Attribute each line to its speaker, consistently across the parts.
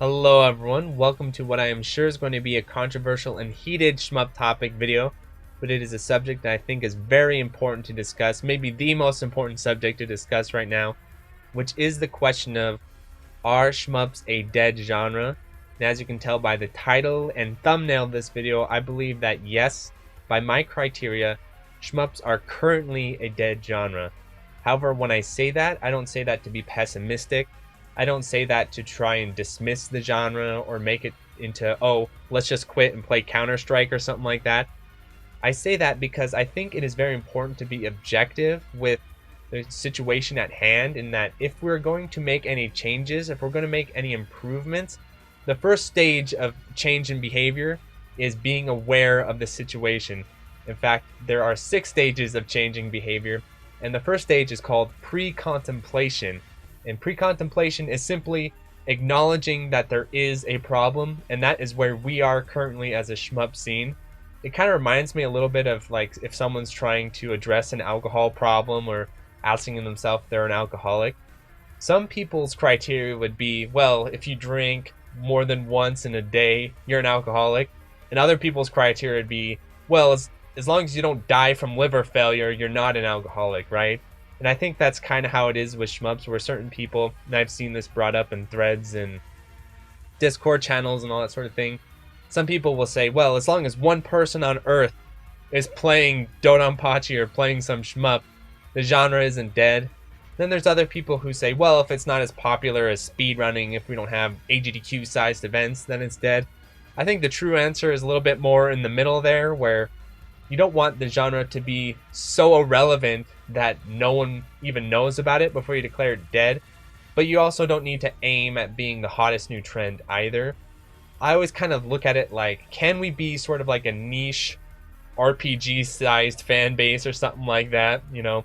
Speaker 1: Hello everyone, welcome to what I am sure is going to be a controversial and heated shmup topic video, but it is a subject that I think is very important to discuss, maybe the most important subject to discuss right now, which is the question of, are shmups a dead genre? And as you can tell by the title and thumbnail of this video, I believe that yes, by my criteria, shmups are currently a dead genre. However, when I say that, I don't say that to be pessimistic. I don't say that to try and dismiss the genre or make it into, oh, let's just quit and play Counter-Strike or something like that. I say that because I think it is very important to be objective with the situation at hand, in that if we're going to make any changes, if we're going to make any improvements, the first stage of change in behavior is being aware of the situation. In fact, there are 6 stages of changing behavior, and the first stage is called pre-contemplation. And pre-contemplation is simply acknowledging that there is a problem, and that is where we are currently as a shmup scene. It kind of reminds me a little bit of like if someone's trying to address an alcohol problem or asking themselves if they're an alcoholic. Some people's criteria would be, well, if you drink more than once in a day, you're an alcoholic. And other people's criteria would be, well, as long as you don't die from liver failure, you're not an alcoholic, right? And I think that's kind of how it is with shmups, where certain people, and I've seen this brought up in threads and Discord channels and all that sort of thing, some people will say, well, as long as one person on Earth is playing Dodonpachi or playing some shmup, the genre isn't dead. Then there's other people who say, well, if it's not as popular as speedrunning, if we don't have AGDQ-sized events, then it's dead. I think the true answer is a little bit more in the middle there, where you don't want the genre to be so irrelevant that no one even knows about it before you declare it dead, but you also don't need to aim at being the hottest new trend either. I always kind of look at it like, can we be sort of like a niche RPG-sized fan base or something like that, you know?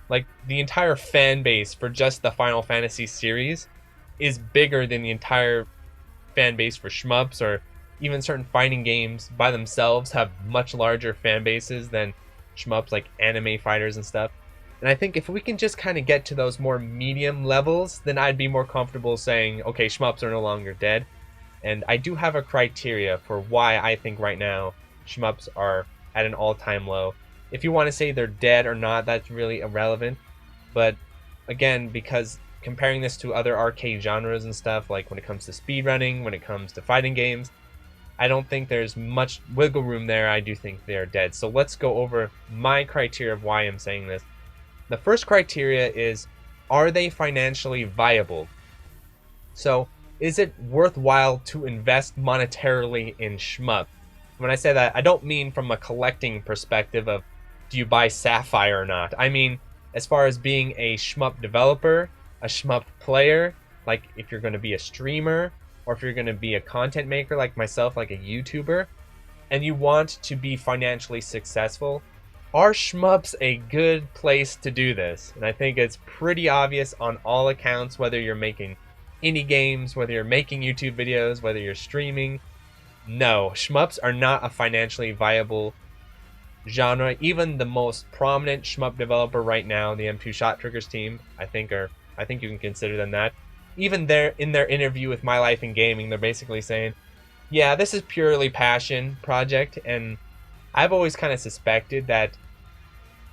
Speaker 1: Like, the entire fan base for just the Final Fantasy series is bigger than the entire fan base for shmups, or even certain fighting games by themselves have much larger fan bases than shmups, like anime fighters and stuff. And I think if we can just kind of get to those more medium levels, then I'd be more comfortable saying, okay, shmups are no longer dead. And I do have a criteria for why I think right now shmups are at an all-time low. If you want to say they're dead or not, that's really irrelevant. But again, because comparing this to other arcade genres and stuff, like when it comes to speedrunning, when it comes to fighting games, I don't think there's much wiggle room there. I do think they're dead. So let's go over my criteria of why I'm saying this. The first criteria is, are they financially viable? So, is it worthwhile to invest monetarily in shmup? When I say that, I don't mean from a collecting perspective of, do you buy Sapphire or not? I mean, as far as being a shmup developer, a shmup player, like if you're going to be a streamer, or if you're going to be a content maker like myself, like a YouTuber, and you want to be financially successful, are shmups a good place to do this? And I think it's pretty obvious on all accounts, whether you're making indie games, whether you're making YouTube videos, whether you're streaming. No, shmups are not a financially viable genre. Even the most prominent shmup developer right now, the M2 Shot Triggers team, I think you can consider them that. Even in their interview with My Life in Gaming, they're basically saying, yeah, this is purely passion project. And I've always kind of suspected that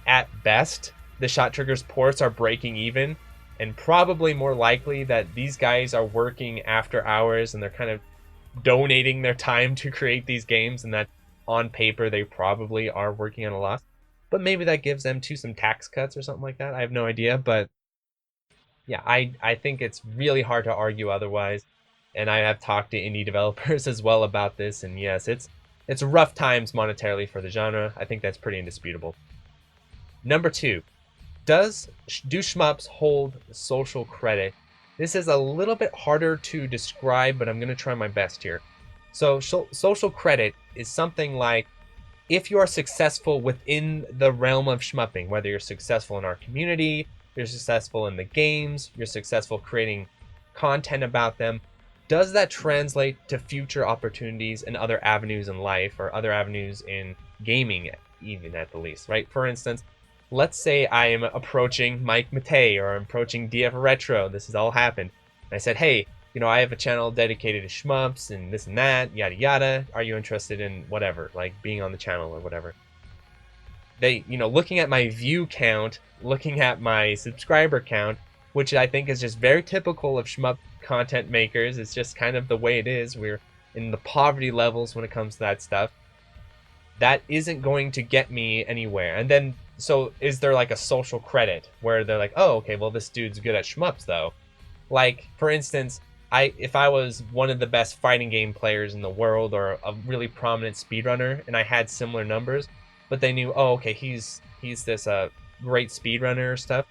Speaker 1: at best the Shot Triggers ports are breaking even, and probably more likely that these guys are working after hours and they're kind of donating their time to create these games, and that on paper they probably are working on a loss. But maybe that gives them to some tax cuts or something like that. I have no idea, but yeah, I think it's really hard to argue otherwise. And I have talked to indie developers as well about this, and yes, it's rough times monetarily for the genre. I think that's pretty indisputable. Number 2, do shmups hold social credit? This is a little bit harder to describe, but I'm going to try my best here. So social credit is something like, if you are successful within the realm of shmupping, whether you're successful in our community, you're successful in the games, you're successful creating content about them, does that translate to future opportunities in other avenues in life, or other avenues in gaming, even at the least, right? For instance, let's say I am approaching Mike Matei, or I'm approaching DF Retro. This has all happened. And I said, hey, I have a channel dedicated to shmups and this and that, yada yada. Are you interested in whatever, like being on the channel or whatever? They, looking at my view count, looking at my subscriber count, which I think is just very typical of shmup content makers. It's just kind of the way it is. We're in the poverty levels when it comes to that stuff. That isn't going to get me anywhere. And then, so is there like a social credit where they're like, oh, okay, well, this dude's good at shmups though. Like, for instance, if I was one of the best fighting game players in the world or a really prominent speedrunner and I had similar numbers, but they knew, oh, okay, he's this great speedrunner or stuff.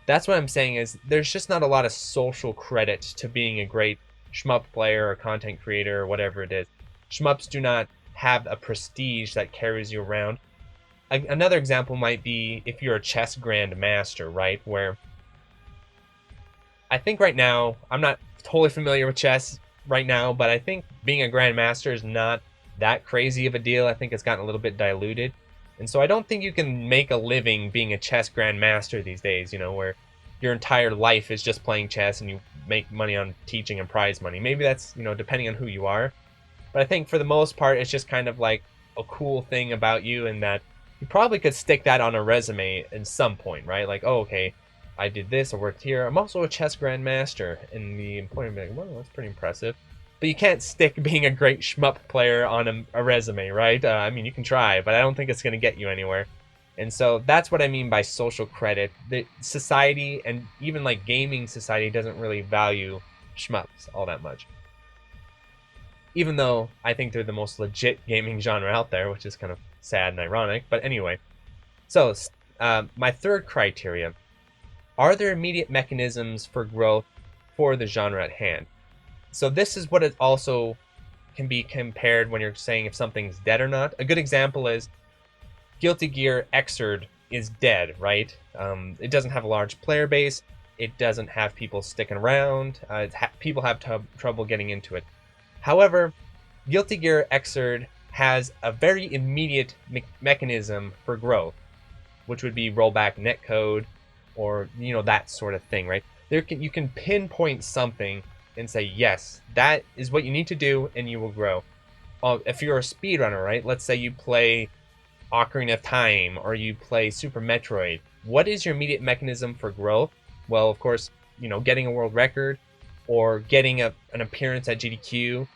Speaker 1: That's what I'm saying is there's just not a lot of social credit to being a great shmup player or content creator or whatever it is. Shmups do not have a prestige that carries you around. Another example might be if you're a chess grandmaster, right? Where I think right now, I'm not totally familiar with chess right now, but I think being a grandmaster is not that crazy of a deal. I think it's gotten a little bit diluted. And so I don't think you can make a living being a chess grandmaster these days, where your entire life is just playing chess and you make money on teaching and prize money. Maybe that's, depending on who you are. But I think for the most part, it's just kind of like a cool thing about you, and that you probably could stick that on a resume at some point, right? Like, oh, okay, I did this, I worked here. I'm also a chess grandmaster. And the employer would be like, well, that's pretty impressive. But you can't stick being a great shmup player on a resume, right? I mean, you can try, but I don't think it's going to get you anywhere. And so that's what I mean by social credit. The society, and even like gaming society, doesn't really value shmups all that much. Even though I think they're the most legit gaming genre out there, which is kind of sad and ironic. But anyway, so my third criteria: are there immediate mechanisms for growth for the genre at hand? So this is what it also can be compared when you're saying if something's dead or not. A good example is Guilty Gear Xrd is dead, right? It doesn't have a large player base. It doesn't have people sticking around. People have trouble getting into it. However, Guilty Gear Xrd has a very immediate mechanism for growth, which would be rollback netcode, or that sort of thing, right? You can pinpoint something and say, yes, that is what you need to do, and you will grow. If you're a speedrunner, right? Let's say you play Ocarina of Time or you play Super Metroid. What is your immediate mechanism for growth? Well, of course, getting a world record or getting an appearance at GDQ.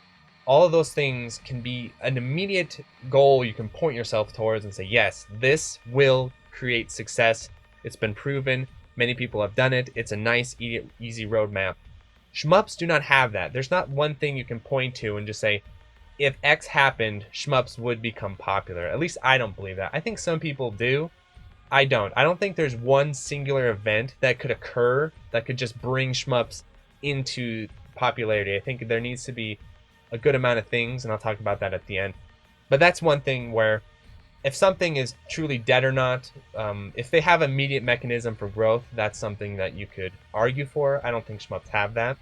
Speaker 1: All of those things can be an immediate goal you can point yourself towards and say, yes, this will create success. It's been proven. Many people have done it. It's a nice, easy roadmap. Shmups do not have that. There's not one thing you can point to and just say, if X happened, shmups would become popular. At least I don't believe that. I think some people do. I don't. I don't think there's one singular event that could occur that could just bring shmups into popularity. I think there needs to be a good amount of things, and I'll talk about that at the end. But that's one thing where if something is truly dead or not, if they have immediate mechanism for growth, that's something that you could argue for. I don't think shmups have that.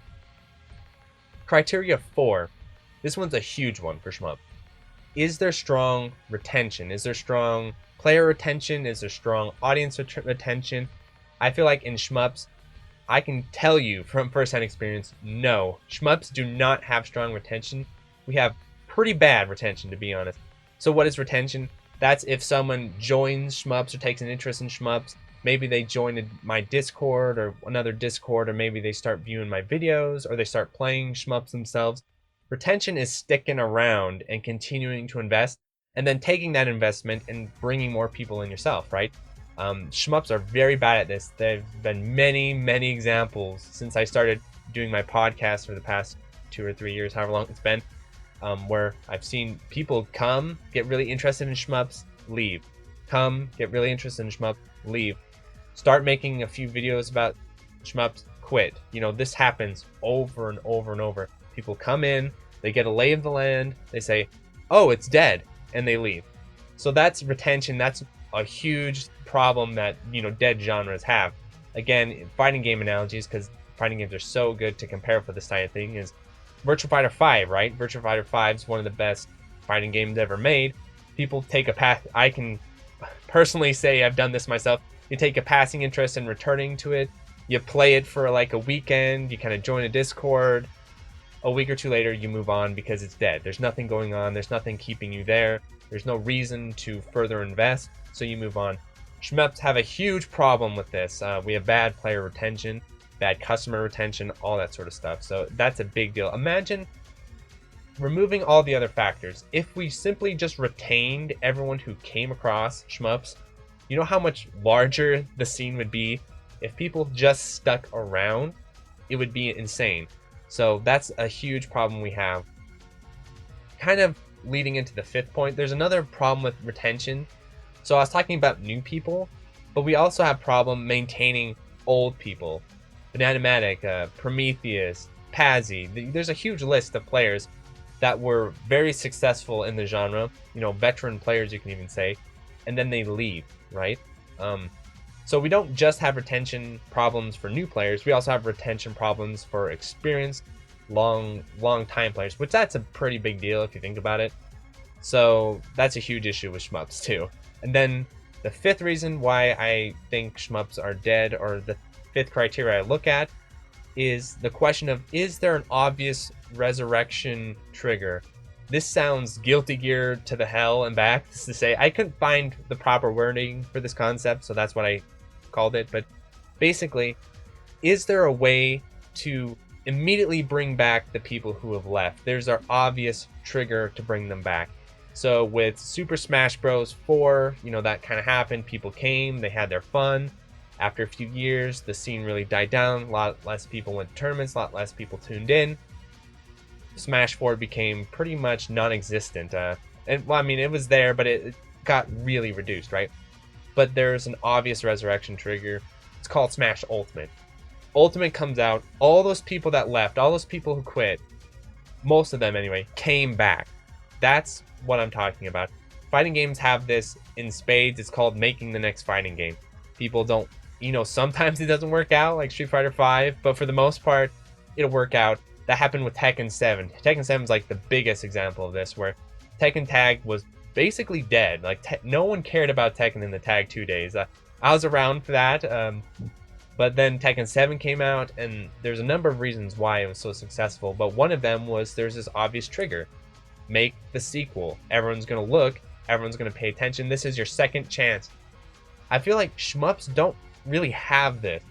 Speaker 1: Criteria 4. This one's a huge one for shmup. Is there strong retention? Is there strong player retention? Is there strong audience retention? I feel like in shmups, I can tell you from first-hand experience, no. Shmups do not have strong retention. We have pretty bad retention, to be honest. So what is retention? That's if someone joins shmups or takes an interest in shmups. Maybe they join my Discord or another Discord, or maybe they start viewing my videos, or they start playing shmups themselves. Retention is sticking around and continuing to invest, and then taking that investment and bringing more people in yourself, right? Shmups are very bad at this. There have been many, many examples since I started doing my podcast for the past 2 or 3 years, however long it's been, where I've seen people come, get really interested in shmups, leave. Come, get really interested in shmups, leave. Start making a few videos about shmups, quit. This happens over and over and over. People come in, they get a lay of the land, they say, oh, it's dead, and they leave. So that's retention. That's a huge problem that dead genres have. Again, fighting game analogies, because fighting games are so good to compare for this type of thing, is Virtua Fighter 5, right? Virtua Fighter 5 is one of the best fighting games ever made. People take a path. I can personally say I've done this myself. You take a passing interest in returning to it. You play it for like a weekend. You kind of join a Discord. a week or two later you move on because it's dead. There's nothing going on, there's nothing keeping you there, there's no reason to further invest, so you move on. Shmups have a huge problem with this. We have bad player retention, bad customer retention, all that sort of stuff. So that's a big deal. Imagine removing all the other factors. If we simply just retained everyone who came across Shmups, you know how much larger the scene would be? If people just stuck around, it would be insane. So that's a huge problem we have. Kind of leading into the fifth point, there's another problem with retention. So I was talking about new people, but we also have problem maintaining old people. Bananamatic, Prometheus, Pazzy. There's a huge list of players that were very successful in the genre, you know, veteran players you can even say, and then they leave, right? So we don't just have retention problems for new players, we also have retention problems for experienced, long time players, which that's a pretty big deal if you think about it. So that's a huge issue with Shmups too. And then the fifth reason why I think Shmups are dead, or the fifth criteria I look at, is the question of, is there an obvious resurrection trigger? This sounds Guilty Gear to the hell and back to say. I couldn't find the proper wording for this concept, so that's what I called it. But basically, is there a way to immediately bring back the people who have left? There's our obvious trigger to bring them back. So with Super Smash Bros. 4, you know, that kind of happened. People came, they had their fun. After a few years, the scene really died down. A lot less people went to tournaments, a lot less people tuned in. Smash 4 became pretty much non-existent. And well, I mean, it was there, but it got really reduced, right? But there's an obvious resurrection trigger. It's called Smash Ultimate. Ultimate comes out, all those people that left, all those people who quit, most of them anyway, came back. That's what I'm talking about. Fighting games have this in spades. It's called making the next fighting game. People don't, you know, sometimes it doesn't work out, like Street Fighter 5, but for the most part, it'll work out. That happened with Tekken 7. Tekken 7 is like the biggest example of this, where Tekken Tag was basically dead. Like no one cared about Tekken in the Tag 2 days. I was around for that, but then Tekken 7 came out, and there's a number of reasons why it was so successful, but one of them was there's this obvious trigger. Make the sequel. Everyone's gonna look, everyone's gonna pay attention. This is your second chance. I feel like Shmups don't really have this.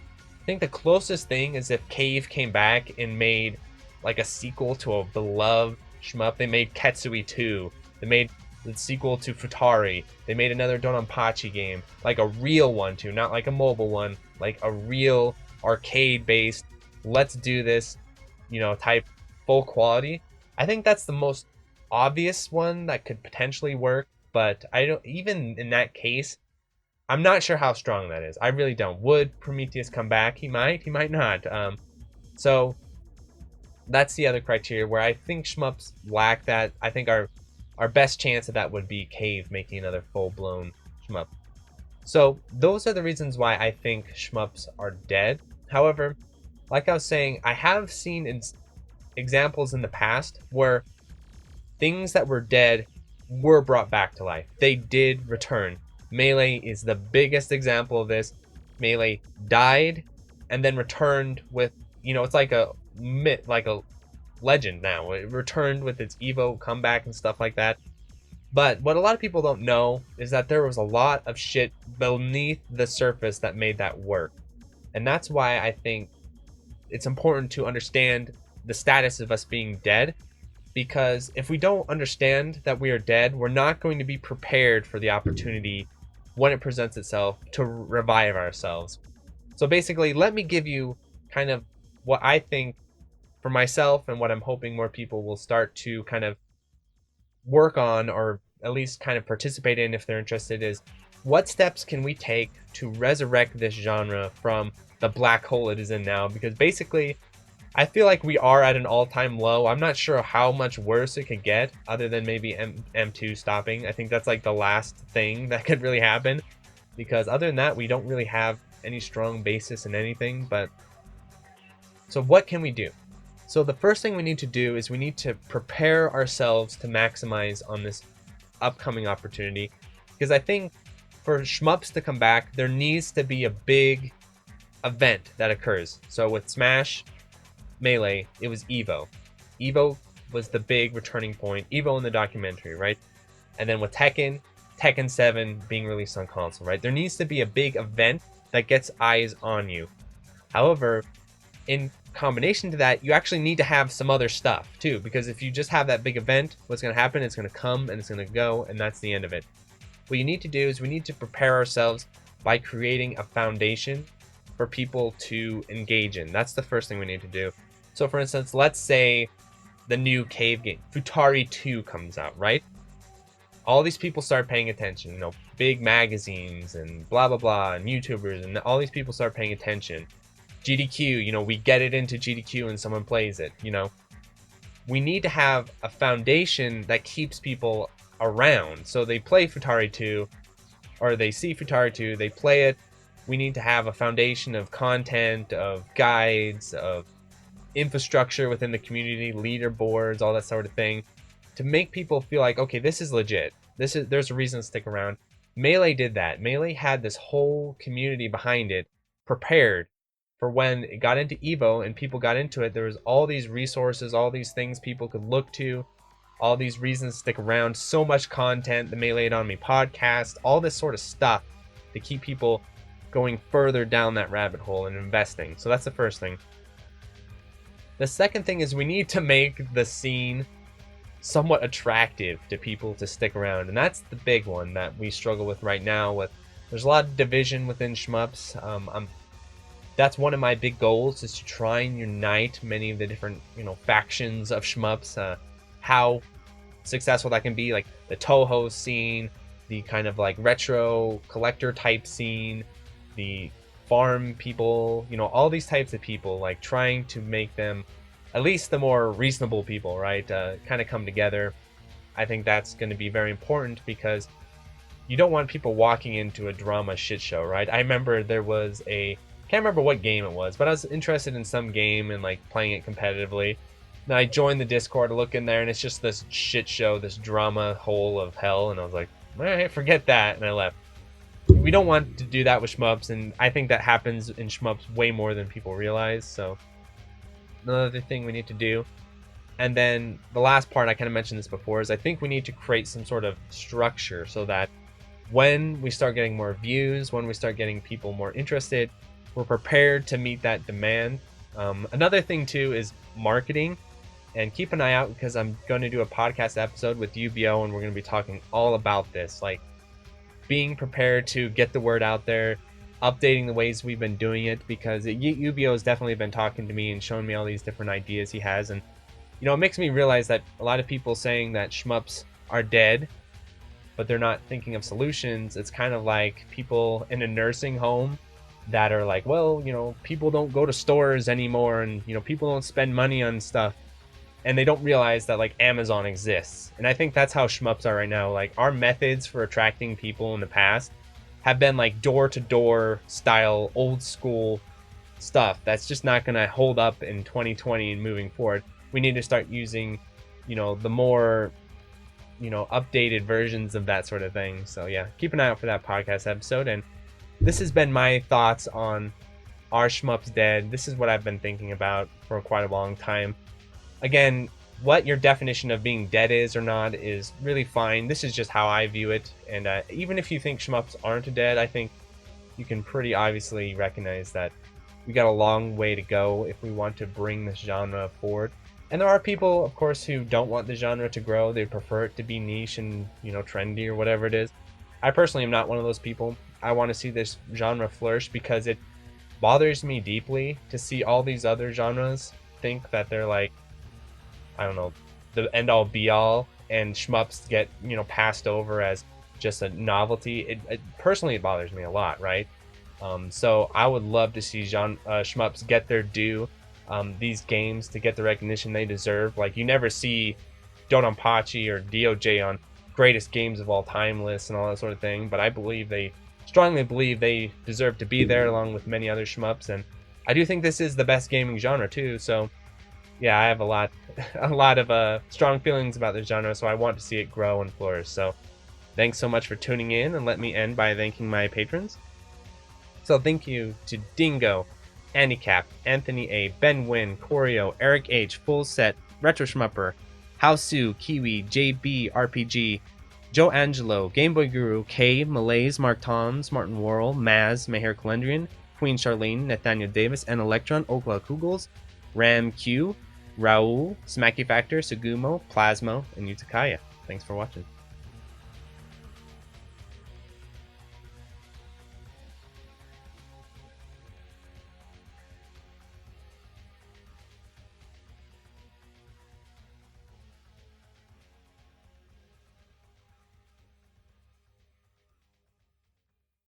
Speaker 1: I think the closest thing is if Cave came back and made like a sequel to a beloved Shmup. They made Ketsui 2. They made the sequel to Futari. They made another Donpachi game, like a real one too, not like a mobile one, like a real arcade-based, let's do this, you know, type full quality. I think that's the most obvious one that could potentially work, but I don't, even in that case, I'm not sure how strong that is. I really don't. Would Prometheus come back? He might not. So that's the other criteria where I think Shmups lack that. I think our best chance of that would be Cave making another full-blown Shmup. So those are the reasons why I think Shmups are dead. However, like I was saying, I have seen examples in the past where things that were dead were brought back to life. They did return. Melee is the biggest example of this. Melee died and then returned with, you know, it's like a myth, like a legend now. It returned with its Evo comeback and stuff like that. But what a lot of people don't know is that there was a lot of shit beneath the surface that made that work. And that's why I think it's important to understand the status of us being dead, because if we don't understand that we are dead, we're not going to be prepared for the opportunity when it presents itself to revive ourselves. So basically, let me give you kind of what I think for myself and what I'm hoping more people will start to kind of work on, or at least kind of participate in if they're interested, is what steps can we take to resurrect this genre from the black hole it is in now? Because basically, I feel like we are at an all-time low. I'm not sure how much worse it could get, other than maybe M2 stopping. I think that's like the last thing that could really happen, because other than that, we don't really have any strong basis in anything. But so what can we do? So the first thing we need to do is we need to prepare ourselves to maximize on this upcoming opportunity, because I think for Shmups to come back, there needs to be a big event that occurs. So with Smash Melee, it was Evo. Evo was the big returning point. Evo in the documentary, right? And then with Tekken 7 being released on console, right? There needs to be a big event that gets eyes on you. However, in combination to that, you actually need to have some other stuff too, because if you just have that big event, what's going to happen? It's going to come and it's going to go, and that's the end of it. What you need to do is we need to prepare ourselves by creating a foundation for people to engage in. That's the first thing we need to do. So for instance, let's say the new cave game, Futari 2 comes out, right? All these people start paying attention, big magazines and blah, blah, blah, and YouTubers, and all these people start paying attention. GDQ, we get it into GDQ and someone plays it, We need to have a foundation that keeps people around. So they play Futari 2, or they see Futari 2, they play it. We need to have a foundation of content, of guides, of infrastructure within the community, leaderboards, all that sort of thing, to make people feel like, okay, this is legit. There's a reason to stick around. Melee did that. Melee had this whole community behind it, prepared for when it got into Evo and people got into it. There was all these resources, all these things people could look to, all these reasons to stick around, so much content, the Melee It On Me podcast, all this sort of stuff to keep people going further down that rabbit hole and investing. So that's the first thing. The second thing is we need to make the scene somewhat attractive to people to stick around, and that's the big one that we struggle with right now. There's a lot of division within shmups. That's one of my big goals, is to try and unite many of the different factions of shmups. How successful that can be, like the Toho scene, the kind of like retro collector type scene, the farm people, all these types of people, like trying to make them, at least the more reasonable people, right, kind of come together. I think that's going to be very important, because you don't want people walking into a drama shit show, right? I remember there was can't remember what game it was, but I was interested in some game and like playing it competitively. And I joined the Discord to look in there, and it's just this shit show, this drama hole of hell, and I was like, all right, forget that, and I left. We don't want to do that with shmups, and I think that happens in shmups way more than people realize. So another thing we need to do. And then the last part, I kind of mentioned this before, is I think we need to create some sort of structure so that when we start getting more views, when we start getting people more interested, we're prepared to meet that demand. Another thing too is marketing, and keep an eye out, because I'm going to do a podcast episode with UBO, and we're going to be talking all about this, like being prepared to get the word out there, updating the ways we've been doing it, because UBO has definitely been talking to me and showing me all these different ideas he has. And it makes me realize that a lot of people saying that shmups are dead, but they're not thinking of solutions. It's kind of like people in a nursing home that are like, well, people don't go to stores anymore, and people don't spend money on stuff, and they don't realize that like Amazon exists. And I think that's how shmups are right now. Like, our methods for attracting people in the past have been like door-to-door style, old school stuff that's just not going to hold up in 2020 and moving forward. We need to start using the more updated versions of that sort of thing. So yeah, keep an eye out for that podcast episode. And this has been my thoughts on Are Shmups Dead? This is what I've been thinking about for quite a long time. Again, what your definition of being dead is or not is really fine. This is just how I view it. And even if you think shmups aren't dead, I think you can pretty obviously recognize that we got a long way to go if we want to bring this genre forward. And there are people, of course, who don't want the genre to grow. They prefer it to be niche and, trendy or whatever it is. I personally am not one of those people. I want to see this genre flourish, because it bothers me deeply to see all these other genres think that they're like, I don't know, the end-all be-all, and shmups get, passed over as just a novelty. Personally, it bothers me a lot, right? So I would love to see shmups get their due, these games to get the recognition they deserve. Like, you never see Dononpachi or DOJ on greatest games of all time lists and all that sort of thing, but I strongly believe they deserve to be there along with many other shmups. And I do think this is the best gaming genre too. So yeah, I have a lot of strong feelings about this genre, so I want to see it grow and flourish. So thanks so much for tuning in, and let me end by thanking my patrons. So thank you to Dingo, Handicap, Anthony A, Ben Wynn, Corio, Eric H, Full Set, Retro Shmupper, Hausu, Kiwi, JB, RPG, Joe Angelo, Game Boy Guru, K, Malays, Mark Toms, Martin Worrell, Maz, Meher Kalendrian, Queen Charlene, Nathaniel Davis, and Electron, Okla Kugels, Ram Q, Raul, Smacky Factor, Sugumo, Plasmo, and Utakaya. Thanks for watching.